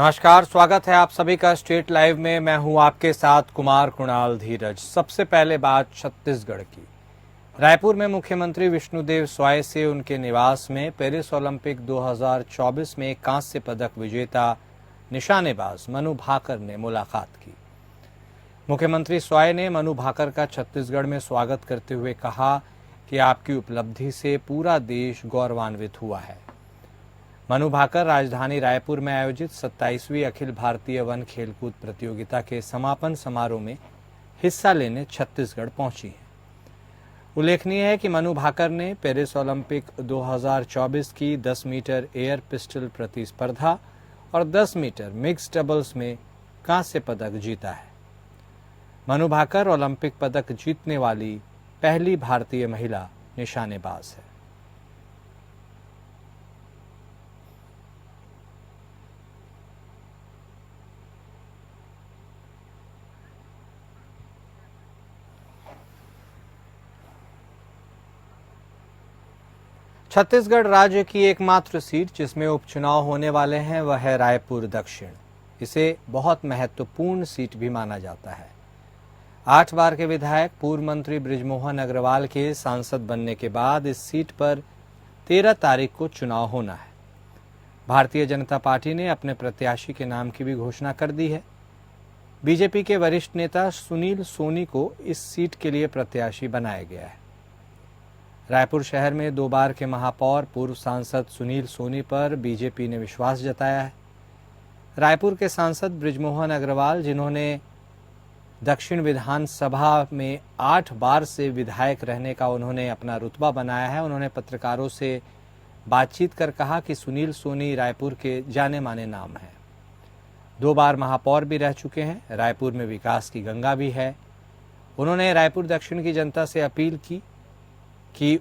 नमस्कार, स्वागत है आप सभी का स्टेट लाइव में। मैं हूं आपके साथ कुमार कुणाल धीरज। सबसे पहले बात छत्तीसगढ़ की। रायपुर में मुख्यमंत्री विष्णुदेव स्वाय से उनके निवास में पेरिस ओलंपिक 2024 में कांस्य पदक विजेता निशानेबाज मनु भाकर ने मुलाकात की। मुख्यमंत्री स्वाय ने मनु भाकर का छत्तीसगढ़ में स्वागत करते हुए कहा कि आपकी उपलब्धि से पूरा देश गौरवान्वित हुआ है। मनु भाकर राजधानी रायपुर में आयोजित 27वीं अखिल भारतीय वन खेलकूद प्रतियोगिता के समापन समारोह में हिस्सा लेने छत्तीसगढ़ पहुंची हैं। उल्लेखनीय है कि मनु भाकर ने पेरिस ओलंपिक 2024 की 10 मीटर एयर पिस्टल प्रतिस्पर्धा और 10 मीटर मिक्स डबल्स में कांस्य पदक जीता है। मनु भाकर ओलंपिक पदक जीतने वाली पहली भारतीय महिला निशानेबाज है। छत्तीसगढ़ राज्य की एकमात्र सीट जिसमें उपचुनाव होने वाले हैं वह है रायपुर दक्षिण। इसे बहुत महत्वपूर्ण सीट भी माना जाता है। 8 बार के विधायक पूर्व मंत्री बृजमोहन अग्रवाल के सांसद बनने के बाद इस सीट पर 13 तारीख को चुनाव होना है। भारतीय जनता पार्टी ने अपने प्रत्याशी के नाम की भी घोषणा कर दी है। बीजेपी के वरिष्ठ नेता सुनील सोनी को इस सीट के लिए प्रत्याशी बनाया गया है। रायपुर शहर में 2 बार के महापौर पूर्व सांसद सुनील सोनी पर बीजेपी ने विश्वास जताया है। रायपुर के सांसद बृजमोहन अग्रवाल, जिन्होंने दक्षिण विधानसभा में 8 बार से विधायक रहने का उन्होंने अपना रुतबा बनाया है, उन्होंने पत्रकारों से बातचीत कर कहा कि सुनील सोनी रायपुर के जाने माने नाम हैं। 2 बार महापौर भी रह चुके हैं। रायपुर में विकास की गंगा भी है। उन्होंने रायपुर दक्षिण की जनता से अपील की कि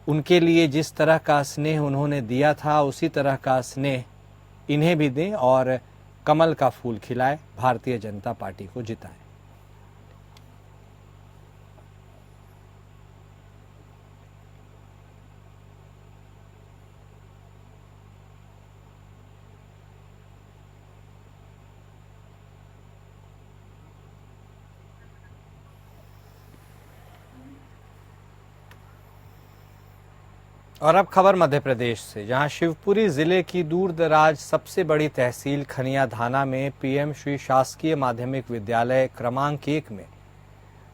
उनके लिए जिस तरह का स्नेह उन्होंने दिया था उसी तरह का स्नेह इन्हें भी दें और कमल का फूल खिलाए, भारतीय जनता पार्टी को जिताएं। और अब खबर मध्य प्रदेश से, जहां शिवपुरी जिले की दूर दराज सबसे बड़ी तहसील खनियाधाना में पीएम श्री शासकीय माध्यमिक विद्यालय क्रमांक 1 में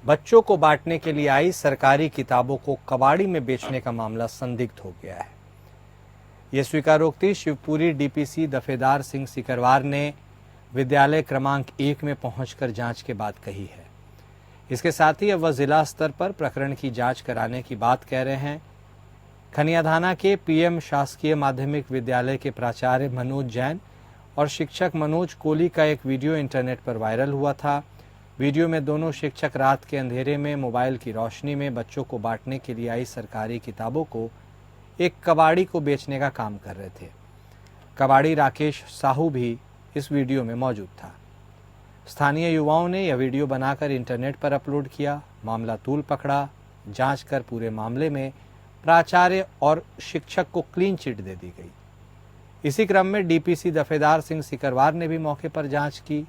बच्चों को बांटने के लिए आई सरकारी किताबों को कबाड़ी में बेचने का मामला संदिग्ध हो गया है। ये स्वीकारोक्ति शिवपुरी डीपीसी दफेदार सिंह सिकरवार ने विद्यालय क्रमांक 1 में पहुंचकर जांच के बाद कही है। इसके साथ ही अब वह जिला स्तर पर प्रकरण की जांच कराने की बात कह रहे हैं। खनियाधाना के पीएम शासकीय माध्यमिक विद्यालय के प्राचार्य मनोज जैन और शिक्षक मनोज कोली का एक वीडियो इंटरनेट पर वायरल हुआ था। वीडियो में दोनों शिक्षक रात के अंधेरे में मोबाइल की रोशनी में बच्चों को बांटने के लिए आई सरकारी किताबों को एक कबाड़ी को बेचने का काम कर रहे थे। कबाड़ी राकेश साहू भी इस वीडियो में मौजूद था। स्थानीय युवाओं ने यह वीडियो बनाकर इंटरनेट पर अपलोड किया। मामला तूल पकड़ा। जांच कर पूरे मामले में प्राचार्य और शिक्षक को क्लीन चिट दे दी गई। इसी क्रम में डीपीसी दफेदार सिंह सिकरवार ने भी मौके पर जांच की।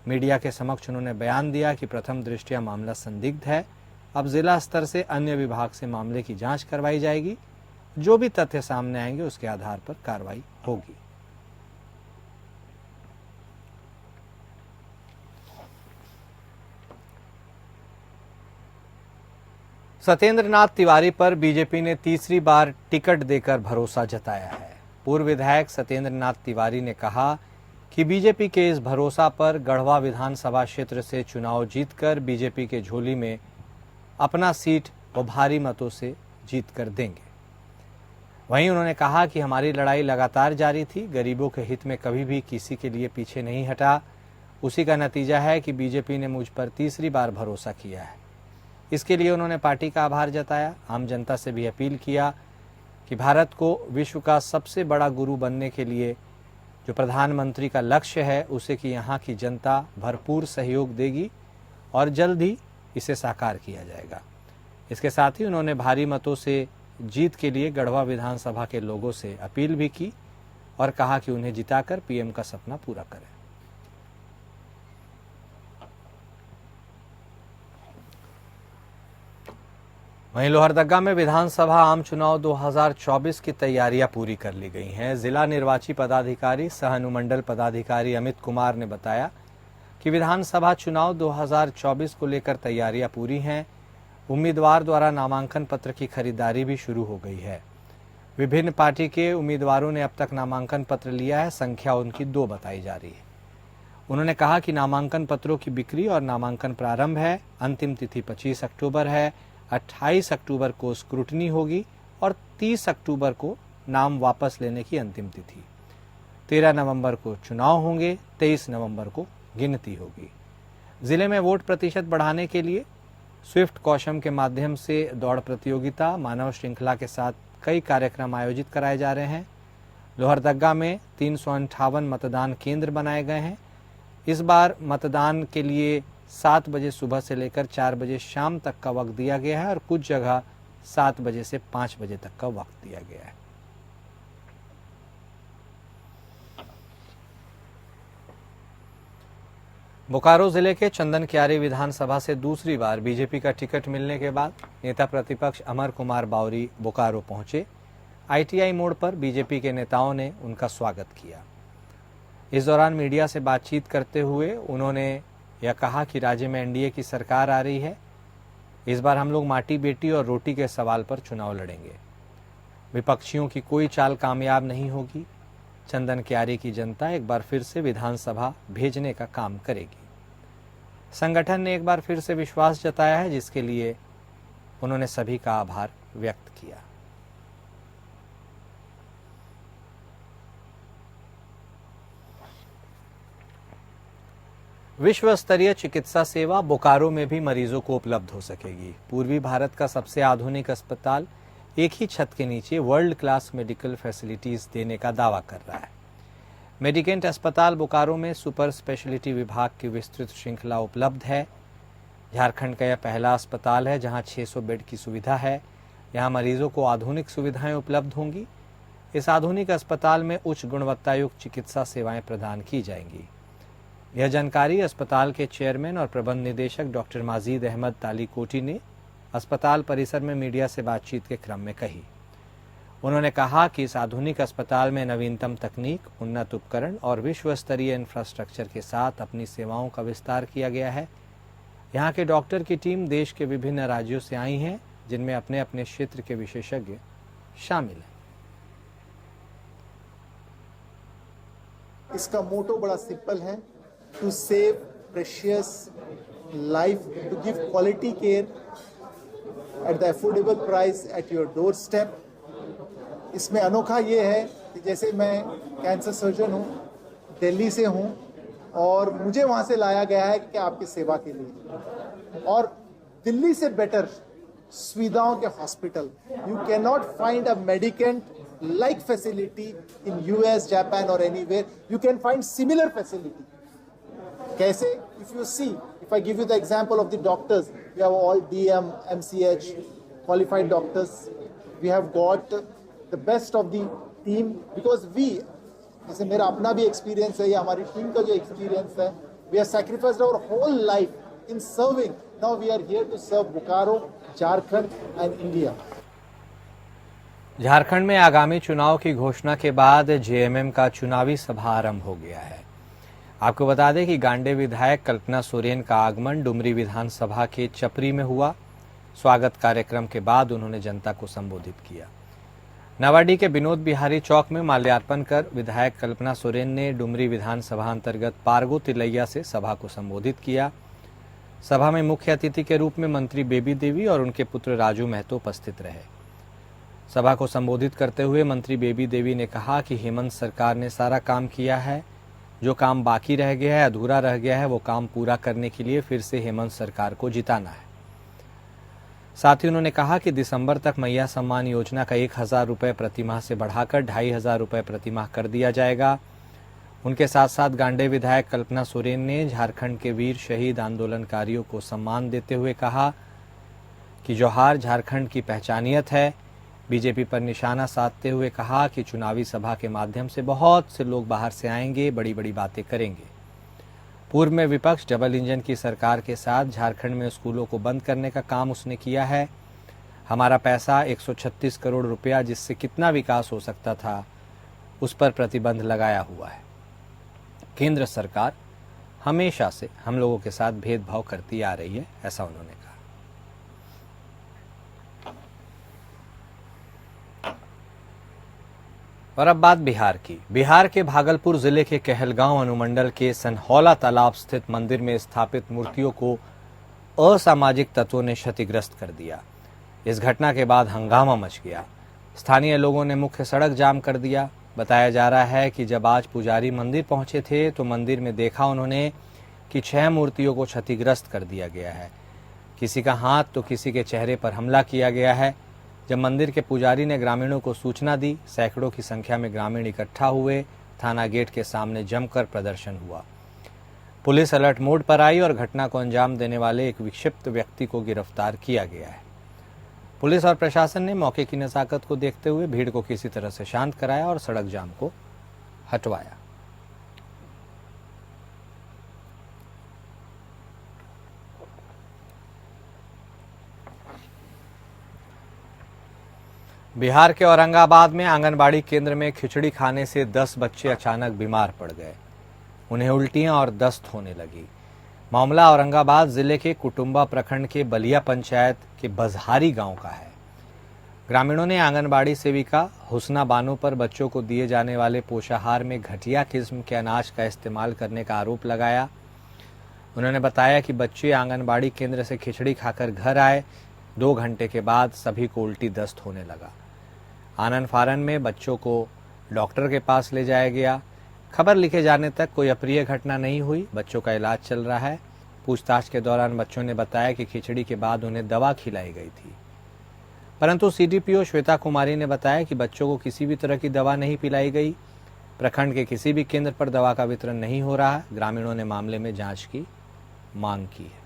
मीडिया के समक्ष उन्होंने बयान दिया कि प्रथम दृष्टया मामला संदिग्ध है। अब जिला स्तर से अन्य विभाग से मामले की जांच करवाई जाएगी। जो भी तथ्य सामने आएंगे उसके आधार पर कार्रवाई होगी। सत्येंद्र नाथ तिवारी पर बीजेपी ने तीसरी बार टिकट देकर भरोसा जताया है। पूर्व विधायक सत्येंद्र नाथ तिवारी ने कहा कि बीजेपी के इस भरोसा पर गढ़वा विधानसभा क्षेत्र से चुनाव जीतकर बीजेपी के झोली में अपना सीट वो भारी मतों से जीतकर देंगे। वहीं उन्होंने कहा कि हमारी लड़ाई लगातार जारी थी, गरीबों के हित में कभी भी किसी के लिए पीछे नहीं हटा। उसी का नतीजा है कि बीजेपी ने मुझ पर तीसरी बार भरोसा किया है। इसके लिए उन्होंने पार्टी का आभार जताया। आम जनता से भी अपील किया कि भारत को विश्व का सबसे बड़ा गुरु बनने के लिए जो प्रधानमंत्री का लक्ष्य है उसे कि यहाँ की जनता भरपूर सहयोग देगी और जल्द ही इसे साकार किया जाएगा। इसके साथ ही उन्होंने भारी मतों से जीत के लिए गढ़वा विधानसभा के लोगों से अपील भी की और कहा कि उन्हें जिताकर पीएम का सपना पूरा करें। वहीं लोहरदगा में विधानसभा आम चुनाव 2024 की तैयारियां पूरी कर ली गई हैं। जिला निर्वाची पदाधिकारी सह अनुमंडल पदाधिकारी अमित कुमार ने बताया कि विधानसभा चुनाव 2024 को लेकर तैयारियां पूरी हैं। उम्मीदवार द्वारा नामांकन पत्र की खरीदारी भी शुरू हो गई है। विभिन्न पार्टी के उम्मीदवारों ने अब तक नामांकन पत्र लिया है। संख्या उनकी 2 बताई जा रही है। उन्होंने कहा कि नामांकन पत्रों की बिक्री और नामांकन प्रारंभ है। अंतिम तिथि 25 अक्टूबर है। 28 अक्टूबर को स्क्रूटनी होगी और 30 अक्टूबर को नाम वापस लेने की अंतिम तिथि। 13 नवंबर को चुनाव होंगे। 23 नवंबर को गिनती होगी। जिले में वोट प्रतिशत बढ़ाने के लिए स्विफ्ट कौशम के माध्यम से दौड़ प्रतियोगिता, मानव श्रृंखला के साथ कई कार्यक्रम आयोजित कराए जा रहे हैं। लोहरदगा में 358 मतदान केंद्र बनाए गए हैं। इस बार मतदान के लिए 7 बजे सुबह से लेकर 4 बजे शाम तक का वक्त दिया गया है और कुछ जगह 7 बजे से 5 बजे तक का वक्त दिया गया है। बोकारो जिले के चंदन क्यारी विधानसभा से दूसरी बार बीजेपी का टिकट मिलने के बाद नेता प्रतिपक्ष अमर कुमार बावरी बोकारो पहुंचे। आईटीआई मोड़ पर बीजेपी के नेताओं ने उनका स्वागत किया। इस दौरान मीडिया से बातचीत करते हुए उन्होंने यह कहा कि राज्य में एनडीए की सरकार आ रही है। इस बार हम लोग माटी बेटी और रोटी के सवाल पर चुनाव लड़ेंगे। विपक्षियों की कोई चाल कामयाब नहीं होगी। चंदन क्यारी की जनता एक बार फिर से विधानसभा भेजने का काम करेगी। संगठन ने एक बार फिर से विश्वास जताया है, जिसके लिए उन्होंने सभी का आभार व्यक्त किया। विश्व स्तरीय चिकित्सा सेवा बोकारो में भी मरीजों को उपलब्ध हो सकेगी। पूर्वी भारत का सबसे आधुनिक अस्पताल एक ही छत के नीचे वर्ल्ड क्लास मेडिकल फैसिलिटीज देने का दावा कर रहा है। मेडिकेंट अस्पताल बोकारो में सुपर स्पेशलिटी विभाग की विस्तृत श्रृंखला उपलब्ध है। झारखंड का यह पहला अस्पताल है जहां 600 बेड की सुविधा है। यहां मरीजों को आधुनिक सुविधाएं उपलब्ध होंगी। इस आधुनिक अस्पताल में उच्च गुणवत्तायुक्त चिकित्सा सेवाएं प्रदान की जाएंगी। यह जानकारी अस्पताल के चेयरमैन और प्रबंध निदेशक डॉक्टर माजिद अहमद तालीकोटी ने अस्पताल परिसर में मीडिया से बातचीत के क्रम में कही। उन्होंने कहा कि इस आधुनिक अस्पताल में नवीनतम तकनीक, उन्नत उपकरण और विश्व स्तरीय इंफ्रास्ट्रक्चर के साथ अपनी सेवाओं का विस्तार किया गया है। यहाँ के डॉक्टर की टीम देश के विभिन्न राज्यों से आई है, जिनमें अपने अपने क्षेत्र के विशेषज्ञ शामिल हैं। इसका मोटो बड़ा सिंपल है, to save precious life, to give quality care at the affordable price at your doorstep. इसमें अनोखा ये है कि जैसे मैं कैंसर सर्जन हूँ, दिल्ली से हूँ और मुझे वहाँ से लाया गया है कि आपकी सेवा के लिए, और दिल्ली से बेटर सुविधाओं के hospital you can not find a medicant like facility in US, Japan or anywhere. You can find similar facility. कैसे? If you see, if I give you the example of the doctors, we have all DM, MCH, qualified doctors. We have got the best of the team because we, जैसे मेरा अपना भी experience है या हमारी team का जो experience है, we have sacrificed our whole life in serving. Now we are here to serve Bokaro, Jharkhand and India. Jharkhand में आगामी चुनाव की घोषणा के बाद जेएमएम का चुनावी सभा आरंभ हो गया है। आपको बता दें कि गांडे विधायक कल्पना सोरेन का आगमन डुमरी विधानसभा के चपरी में हुआ। स्वागत कार्यक्रम के बाद उन्होंने जनता को संबोधित किया। नवाडी के विनोद बिहारी चौक में माल्यार्पण कर विधायक कल्पना सोरेन ने डुमरी विधानसभा अंतर्गत पारगो तिलैया से सभा को संबोधित किया। सभा में मुख्य अतिथि के रूप में मंत्री बेबी देवी और उनके पुत्र राजू महतो उपस्थित रहे। सभा को संबोधित करते हुए मंत्री बेबी देवी ने कहा कि हेमंत सरकार ने सारा काम किया है। जो काम बाकी रह गया है, अधूरा रह गया है, वो काम पूरा करने के लिए फिर से हेमंत सरकार को जिताना है। साथ ही उन्होंने कहा कि दिसंबर तक मैया सम्मान योजना का 1000 रुपये प्रतिमाह से बढ़ाकर 2500 रुपये प्रतिमाह कर दिया जाएगा। उनके साथ साथ गांडे विधायक कल्पना सोरेन ने झारखंड के वीर शहीद आंदोलनकारियों को सम्मान देते हुए कहा कि जोहार झारखंड की पहचानियत है। बीजेपी पर निशाना साधते हुए कहा कि चुनावी सभा के माध्यम से बहुत से लोग बाहर से आएंगे, बड़ी बड़ी बातें करेंगे। पूर्व में विपक्ष डबल इंजन की सरकार के साथ झारखंड में स्कूलों को बंद करने का काम उसने किया है। हमारा पैसा 136 करोड़ रुपया, जिससे कितना विकास हो सकता था, उस पर प्रतिबंध लगाया हुआ है। केंद्र सरकार हमेशा से हम लोगों के साथ भेदभाव करती आ रही है, ऐसा उन्होंने कहा। और अब बात बिहार की। बिहार के भागलपुर जिले के कहलगांव अनुमंडल के सनहौला तालाब स्थित मंदिर में स्थापित मूर्तियों को असामाजिक तत्वों ने क्षतिग्रस्त कर दिया। इस घटना के बाद हंगामा मच गया। स्थानीय लोगों ने मुख्य सड़क जाम कर दिया। बताया जा रहा है कि जब आज पुजारी मंदिर पहुंचे थे तो मंदिर में देखा उन्होंने कि 6 मूर्तियों को क्षतिग्रस्त कर दिया गया है। किसी का हाथ तो किसी के चेहरे पर हमला किया गया है। जब मंदिर के पुजारी ने ग्रामीणों को सूचना दी, सैकड़ों की संख्या में ग्रामीण इकट्ठा हुए। थाना गेट के सामने जमकर प्रदर्शन हुआ। पुलिस अलर्ट मोड पर आई और घटना को अंजाम देने वाले एक विक्षिप्त व्यक्ति को गिरफ्तार किया गया है। पुलिस और प्रशासन ने मौके की नज़ाकत को देखते हुए भीड़ को किसी तरह से शांत कराया और सड़क जाम को हटवाया। बिहार के औरंगाबाद में आंगनबाड़ी केंद्र में खिचड़ी खाने से 10 बच्चे अचानक बीमार पड़ गए। उन्हें उल्टियां और दस्त होने लगी। मामला औरंगाबाद जिले के कुटुंबा प्रखंड के बलिया पंचायत के बजहारी गांव का है। ग्रामीणों ने आंगनबाड़ी सेविका हुस्ना बानो पर बच्चों को दिए जाने वाले पोषाहार में घटिया किस्म के अनाज का इस्तेमाल करने का आरोप लगाया। उन्होंने बताया कि बच्चे आंगनबाड़ी केंद्र से खिचड़ी खाकर घर आए। 2 घंटे के बाद सभी को उल्टी दस्त होने लगा। आनन फारन में बच्चों को डॉक्टर के पास ले जाया गया। खबर लिखे जाने तक कोई अप्रिय घटना नहीं हुई। बच्चों का इलाज चल रहा है। पूछताछ के दौरान बच्चों ने बताया कि खिचड़ी के बाद उन्हें दवा खिलाई गई थी, परंतु सीडीपीओ श्वेता कुमारी ने बताया कि बच्चों को किसी भी तरह की दवा नहीं पिलाई गई। प्रखंड के किसी भी केंद्र पर दवा का वितरण नहीं हो रहा। ग्रामीणों ने मामले में जांच की मांग की है।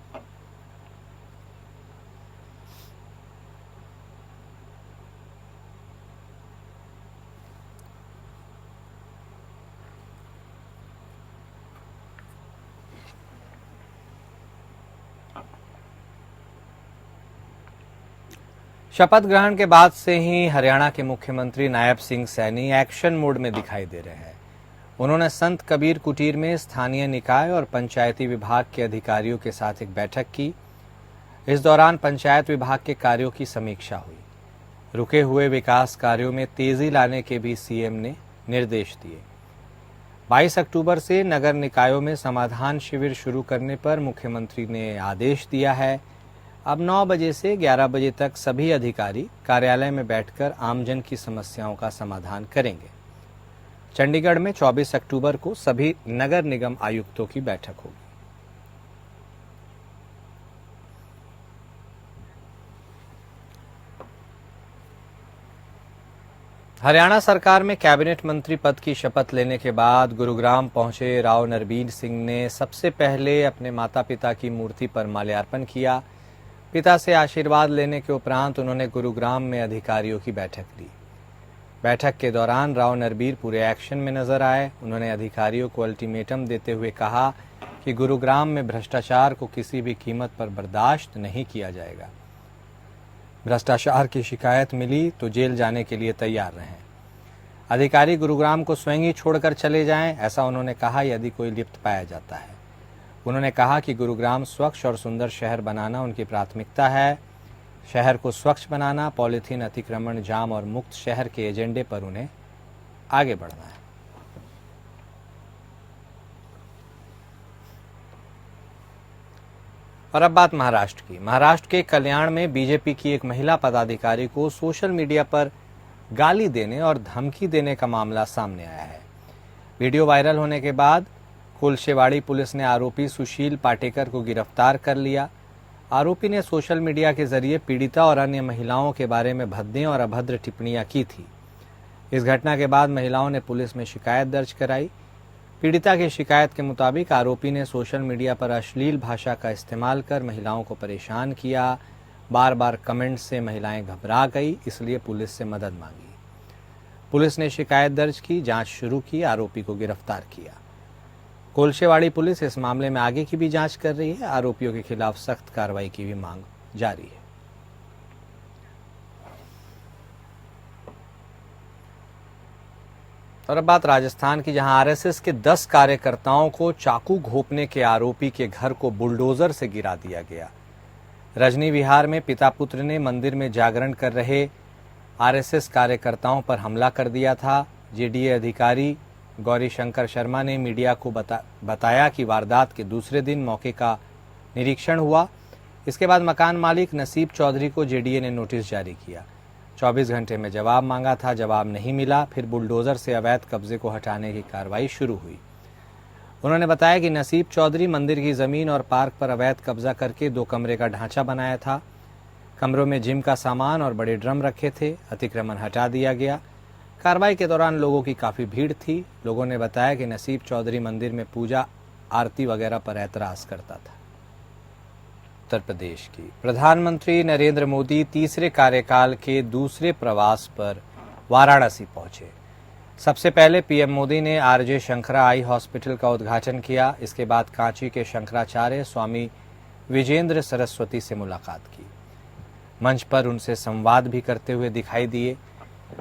शपथ ग्रहण के बाद से ही हरियाणा के मुख्यमंत्री नायब सिंह सैनी एक्शन मोड में दिखाई दे रहे हैं। उन्होंने संत कबीर कुटीर में स्थानीय निकाय और पंचायती विभाग के अधिकारियों के साथ एक बैठक की। इस दौरान पंचायत विभाग के कार्यों की समीक्षा हुई। रुके हुए विकास कार्यों में तेजी लाने के भी सीएम ने निर्देश दिए। 22 अक्टूबर से नगर निकायों में समाधान शिविर शुरू करने पर मुख्यमंत्री ने आदेश दिया है। अब 9 बजे से 11 बजे तक सभी अधिकारी कार्यालय में बैठकर आमजन की समस्याओं का समाधान करेंगे। चंडीगढ़ में 24 अक्टूबर को सभी नगर निगम आयुक्तों की बैठक होगी। हरियाणा सरकार में कैबिनेट मंत्री पद की शपथ लेने के बाद गुरुग्राम पहुंचे राव नरबीर सिंह ने सबसे पहले अपने माता पिता की मूर्ति पर माल्यार्पण किया। पिता से आशीर्वाद लेने के उपरांत उन्होंने गुरुग्राम में अधिकारियों की बैठक ली। बैठक के दौरान राव नरबीर पूरे एक्शन में नजर आए। उन्होंने अधिकारियों को अल्टीमेटम देते हुए कहा कि गुरुग्राम में भ्रष्टाचार को किसी भी कीमत पर बर्दाश्त नहीं किया जाएगा। भ्रष्टाचार की शिकायत मिली तो जेल जाने के लिए तैयार रहें। अधिकारी गुरुग्राम को स्वयं ही छोड़कर चले जाएं, ऐसा उन्होंने कहा यदि कोई लिप्त पाया जाता है। उन्होंने कहा कि गुरुग्राम स्वच्छ और सुंदर शहर बनाना उनकी प्राथमिकता है। शहर को स्वच्छ बनाना, पॉलीथीन अतिक्रमण, जाम और मुक्त शहर के एजेंडे पर उन्हें आगे बढ़ना है। और अब बात महाराष्ट्र की। महाराष्ट्र के कल्याण में बीजेपी की एक महिला पदाधिकारी को सोशल मीडिया पर गाली देने और धमकी देने का मामला सामने आया है। वीडियो वायरल होने के बाद कुलशेवाड़ी पुलिस ने आरोपी सुशील पाटेकर को गिरफ्तार कर लिया। आरोपी ने सोशल मीडिया के जरिए पीड़िता और अन्य महिलाओं के बारे में भद्दे और अभद्र टिप्पणियां की थी। इस घटना के बाद महिलाओं ने पुलिस में शिकायत दर्ज कराई। पीड़िता की शिकायत के मुताबिक आरोपी ने सोशल मीडिया पर अश्लील भाषा का इस्तेमाल कर महिलाओं को परेशान किया। बार बार कमेंट से महिलाएं घबरा गई, इसलिए पुलिस से मदद मांगी। पुलिस ने शिकायत दर्ज की, जांच शुरू की, आरोपी को गिरफ्तार किया। कोलशेवाड़ी पुलिस इस मामले में आगे की भी जांच कर रही है। आरोपियों के खिलाफ सख्त कार्रवाई की भी मांग जारी है। और अब बात राजस्थान की, जहां आरएसएस के 10 कार्यकर्ताओं को चाकू घोंपने के आरोपी के घर को बुलडोजर से गिरा दिया गया। रजनी विहार में पिता पुत्र ने मंदिर में जागरण कर रहे आरएसएस कार्यकर्ताओं पर हमला कर दिया था। जेडीए अधिकारी गौरी शंकर शर्मा ने मीडिया को बताया कि वारदात के दूसरे दिन मौके का निरीक्षण हुआ। इसके बाद मकान मालिक नसीब चौधरी को जेडीए ने नोटिस जारी किया। 24 घंटे में जवाब मांगा था, जवाब नहीं मिला। फिर बुलडोजर से अवैध कब्जे को हटाने की कार्रवाई शुरू हुई। उन्होंने बताया कि नसीब चौधरी मंदिर की जमीन और पार्क पर अवैध कब्जा करके 2 कमरे का ढांचा बनाया था। कमरों में जिम का सामान और बड़े ड्रम रखे थे। अतिक्रमण हटा दिया गया। कार्रवाई के दौरान लोगों की काफी भीड़ थी। लोगों ने बताया कि नसीब चौधरी मंदिर में पूजा आरती वगैरह पर ऐतराज करता था। उत्तर प्रदेश की प्रधानमंत्री नरेंद्र मोदी तीसरे कार्यकाल के दूसरे प्रवास पर वाराणसी पहुंचे। सबसे पहले पीएम मोदी ने आरजे शंकरा आई हॉस्पिटल का उद्घाटन किया। इसके बाद कांची के शंकराचार्य स्वामी विजेंद्र सरस्वती से मुलाकात की। मंच पर उनसे संवाद भी करते हुए दिखाई दिए।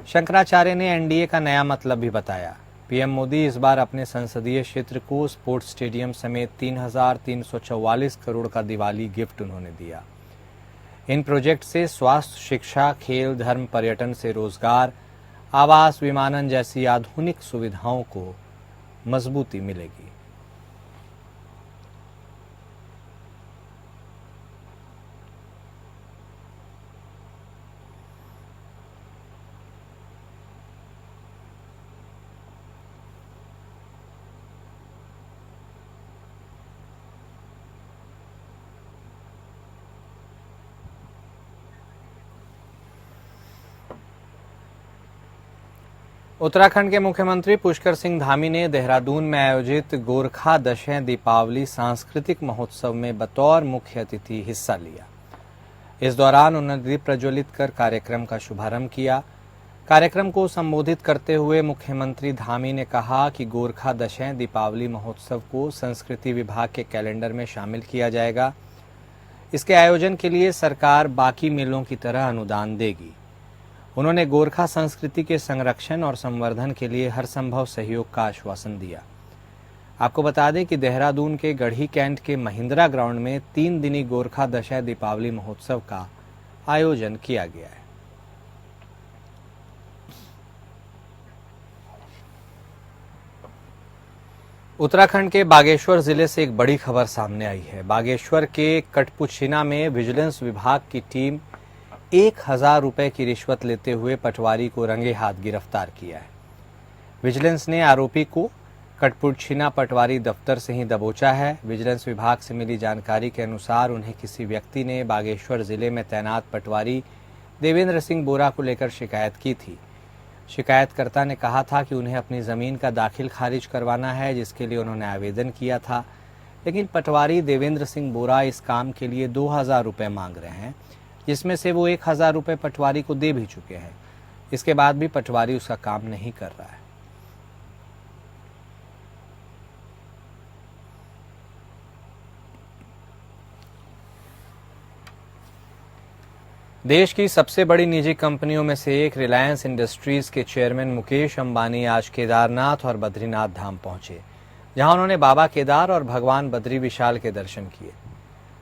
शंकराचार्य ने एनडीए का नया मतलब भी बताया। पीएम मोदी इस बार अपने संसदीय क्षेत्र को स्पोर्ट्स स्टेडियम समेत 3,344 करोड़ का दिवाली गिफ्ट उन्होंने दिया। इन प्रोजेक्ट से स्वास्थ्य, शिक्षा, खेल, धर्म, पर्यटन से रोजगार, आवास, विमानन जैसी आधुनिक सुविधाओं को मजबूती मिलेगी। उत्तराखंड के मुख्यमंत्री पुष्कर सिंह धामी ने देहरादून में आयोजित गोरखा दशैं दीपावली सांस्कृतिक महोत्सव में बतौर मुख्य अतिथि हिस्सा लिया। इस दौरान उन्होंने दीप प्रज्वलित कर कार्यक्रम का शुभारंभ किया। कार्यक्रम को संबोधित करते हुए मुख्यमंत्री धामी ने कहा कि गोरखा दशैं दीपावली महोत्सव को संस्कृति विभाग के कैलेंडर में शामिल किया जाएगा। इसके आयोजन के लिए सरकार बाकी मेलों की तरह अनुदान देगी। उन्होंने गोरखा संस्कृति के संरक्षण और संवर्धन के लिए हर संभव सहयोग का आश्वासन दिया। आपको बता दें कि देहरादून के गढ़ी कैंट के महिंद्रा ग्राउंड में 3 दिनी गोरखा दशैं दीपावली महोत्सव का आयोजन किया गया है। उत्तराखंड के बागेश्वर जिले से एक बड़ी खबर सामने आई है। बागेश्वर के कटपुछिना में विजिलेंस विभाग की टीम 1,000 रुपए की रिश्वत लेते हुए पटवारी को रंगे हाथ गिरफ्तार किया है। विजिलेंस ने आरोपी को कटपुछिना पटवारी दफ्तर से ही दबोचा है। विजिलेंस विभाग से मिली जानकारी के अनुसार उन्हें किसी व्यक्ति ने बागेश्वर जिले में तैनात पटवारी देवेंद्र सिंह बोरा को लेकर शिकायत की थी। शिकायतकर्ता ने कहा था कि उन्हें अपनी जमीन का दाखिल खारिज करवाना है, जिसके लिए उन्होंने आवेदन किया था। लेकिन पटवारी देवेंद्र सिंह बोरा इस काम के लिए 2,000 रुपए मांग रहे हैं, जिसमें से वो 1,000 रुपए पटवारी को दे भी चुके हैं। इसके बाद भी पटवारी उसका काम नहीं कर रहा है। देश की सबसे बड़ी निजी कंपनियों में से एक रिलायंस इंडस्ट्रीज के चेयरमैन मुकेश अंबानी आज केदारनाथ और बद्रीनाथ धाम पहुंचे, जहां उन्होंने बाबा केदार और भगवान बद्री विशाल के दर्शन किए।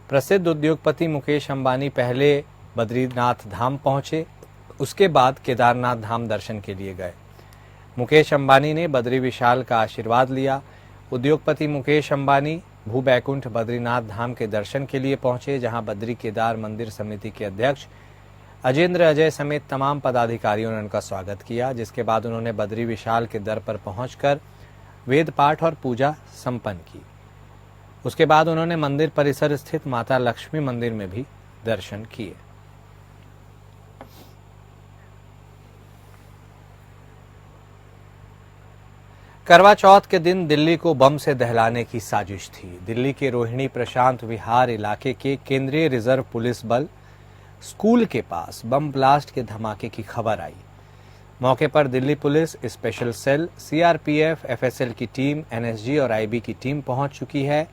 प्रसिद्ध उद्योगपति मुकेश अंबानी पहले बद्रीनाथ धाम पहुंचे, उसके बाद केदारनाथ धाम दर्शन के लिए गए। मुकेश अंबानी ने बद्री विशाल का आशीर्वाद लिया। उद्योगपति मुकेश अंबानी भूबैकुंठ बद्रीनाथ धाम के दर्शन के लिए पहुंचे, जहां बद्री केदार मंदिर समिति के अध्यक्ष अजेंद्र अजय समेत तमाम पदाधिकारियों ने उनका स्वागत किया। जिसके बाद उन्होंने बद्री विशाल के दर पर पहुंचकर वेद पाठ और पूजा संपन्न की। उसके बाद उन्होंने मंदिर परिसर स्थित माता लक्ष्मी मंदिर में भी दर्शन किए। करवा चौथ के दिन दिल्ली को बम से दहलाने की साजिश थी। दिल्ली के रोहिणी प्रशांत विहार इलाके के केंद्रीय रिजर्व पुलिस बल स्कूल के पास बम ब्लास्ट के धमाके की खबर आई। मौके पर Delhi police, special cell, CRPF, FSL की टीम, एनएसजी और आईबी की टीम पहुंच चुकी है।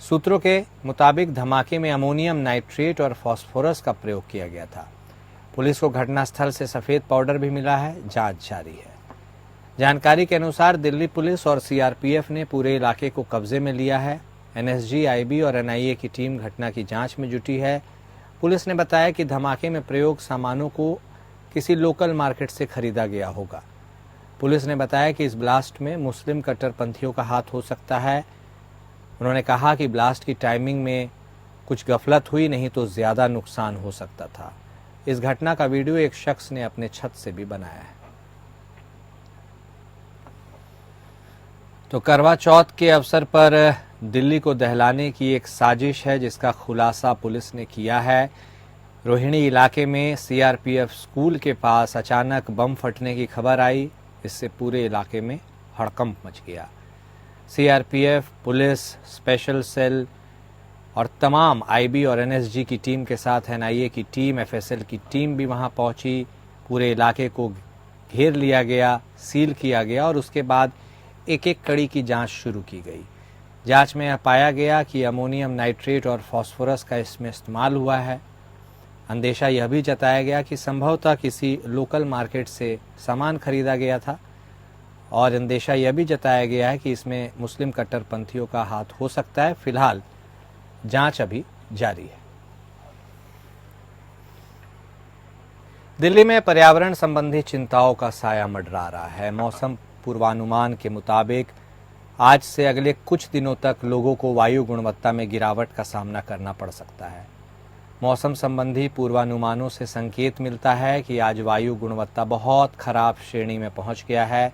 सूत्रों के मुताबिक धमाके में अमोनियम नाइट्रेट और फास्फोरस का प्रयोग किया गया था। पुलिस को घटनास्थल से सफेद पाउडर भी मिला है। जांच जारी है। जानकारी के अनुसार दिल्ली पुलिस और सीआरपीएफ ने पूरे इलाके को कब्जे में लिया है। एनएसजी, आईबी और एनआईए की टीम घटना की जांच में जुटी है। पुलिस ने बताया कि धमाके में प्रयोग सामानों को किसी लोकल मार्केट से खरीदा गया होगा। पुलिस ने बताया कि इस ब्लास्ट में मुस्लिम कट्टरपंथियों का हाथ हो सकता है। उन्होंने कहा कि ब्लास्ट की टाइमिंग में कुछ गफलत हुई, नहीं तो ज्यादा नुकसान हो सकता था। इस घटना का वीडियो एक शख्स ने अपने छत से भी बनाया है। तो करवा चौथ के अवसर पर दिल्ली को दहलाने की एक साजिश है, जिसका खुलासा पुलिस ने किया है। रोहिणी इलाके में सीआरपीएफ स्कूल के पास अचानक बम फटने की खबर आई। इससे पूरे इलाके में हड़कंप मच गया। सीआरपीएफ, पुलिस, स्पेशल सेल और तमाम आईबी और एनएसजी की टीम के साथ एनआईए की टीम, एफएसएल की टीम भी वहां पहुंची। पूरे इलाके को घेर लिया गया, सील किया गया और उसके बाद एक एक कड़ी की जांच शुरू की गई। जांच में यह पाया गया कि अमोनियम नाइट्रेट और फास्फोरस का इसमें इस्तेमाल हुआ है। अंदेशा यह भी जताया गया कि संभवतः किसी लोकल मार्केट से सामान खरीदा गया था और अंदेशा यह भी जताया गया है कि इसमें मुस्लिम कट्टरपंथियों का हाथ हो सकता है। फिलहाल जांच अभी जारी है। दिल्ली में पर्यावरण संबंधी चिंताओं का साया मंडरा रहा है। मौसम पूर्वानुमान के मुताबिक आज से अगले कुछ दिनों तक लोगों को वायु गुणवत्ता में गिरावट का सामना करना पड़ सकता है। मौसम संबंधी पूर्वानुमानों से संकेत मिलता है कि आज वायु गुणवत्ता बहुत खराब श्रेणी में पहुंच गया है।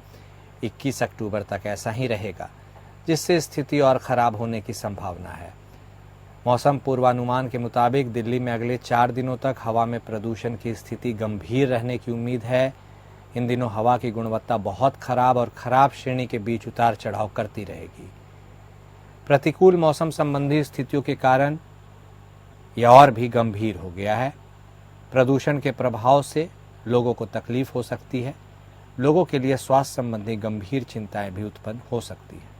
21 अक्टूबर तक ऐसा ही रहेगा, जिससे स्थिति और खराब होने की संभावना है। मौसम पूर्वानुमान के मुताबिक दिल्ली में अगले 4 दिनों तक हवा में प्रदूषण की स्थिति गंभीर रहने की उम्मीद है। इन दिनों हवा की गुणवत्ता बहुत खराब और खराब श्रेणी के बीच उतार चढ़ाव करती रहेगी। प्रतिकूल मौसम संबंधी स्थितियों के कारण यह और भी गंभीर हो गया है। प्रदूषण के प्रभाव से लोगों को तकलीफ हो सकती है। लोगों के लिए स्वास्थ्य संबंधी गंभीर चिंताएं भी उत्पन्न हो सकती है।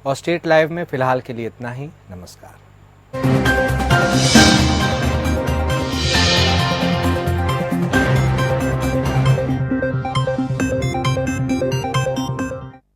और स्टेट लाइव में फिलहाल के लिए इतना ही। नमस्कार।